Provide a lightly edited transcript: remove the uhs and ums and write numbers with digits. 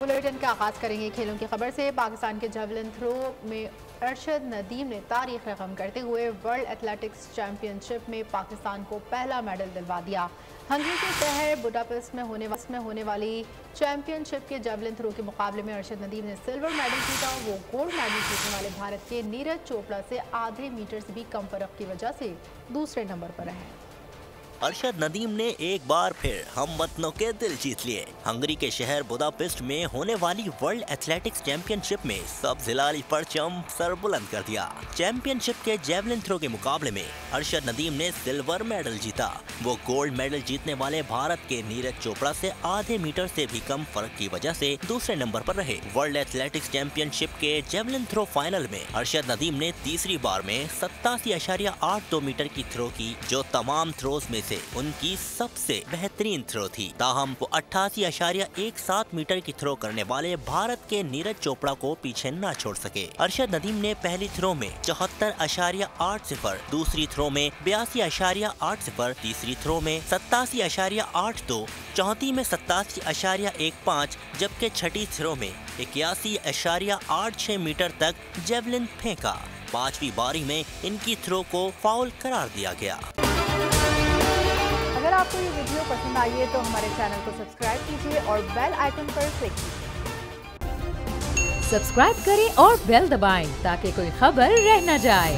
Bulletin का आगाज करेंगे खेलों की खबर से। पाकिस्तान के जेवलिन थ्रो में अरशद नदीम ने तारीख रकम करते हुए वर्ल्ड एथलेटिक्स चैंपियनशिप में पाकिस्तान को पहला मेडल दिलवा दिया। हंगरी के शहर बुडापेस्ट में होने वाली चैंपियनशिप के जेवलिन थ्रो के मुकाबले में अरशद नदीम ने सिल्वर मेडल जीता। वो गोल्ड मेडल जीतने वाले भारत के नीरज चोपड़ा से आधे मीटर से भी कम फर्क की वजह से दूसरे नंबर पर रहे। अरशद नदीम ने एक बार फिर हम वतनों के दिल जीत लिए। हंगरी के शहर बुडापेस्ट में होने वाली वर्ल्ड एथलेटिक्स चैंपियनशिप में सब जिलाली परचम सर बुलंद कर दिया। चैंपियनशिप के जेवलिन थ्रो के मुकाबले में अरशद नदीम ने सिल्वर मेडल जीता। वो गोल्ड मेडल जीतने वाले भारत के नीरज चोपड़ा से आधे मीटर से भी कम फर्क की वजह से दूसरे नंबर पर रहे। वर्ल्ड एथलेटिक्स चैंपियनशिप के जेवलिन थ्रो फाइनल में अरशद नदीम ने तीसरी बार में 87.82 मीटर की थ्रो की, जो तमाम थ्रोज में से उनकी सबसे बेहतरीन थ्रो थी। ताहम वो 88.17 मीटर की थ्रो करने वाले भारत के नीरज चोपड़ा को पीछे न छोड़ सके। अरशद नदीम ने पहली थ्रो में 74.80, दूसरी थ्रो में 82.80, तीसरी थ्रो में 87.82, चौथी में 87.15, जबकि छठी थ्रो में 81.86 मीटर तक जेवलिन फेंका। पांचवी बारी में इनकी थ्रो को फाउल करार दिया गया। अगर आपको ये वीडियो पसंद आई है तो हमारे चैनल को सब्सक्राइब कीजिए और बेल आइकन पर क्लिक कीजिए। सब्सक्राइब करें और बेल दबाएं ताकि कोई खबर रह न जाए।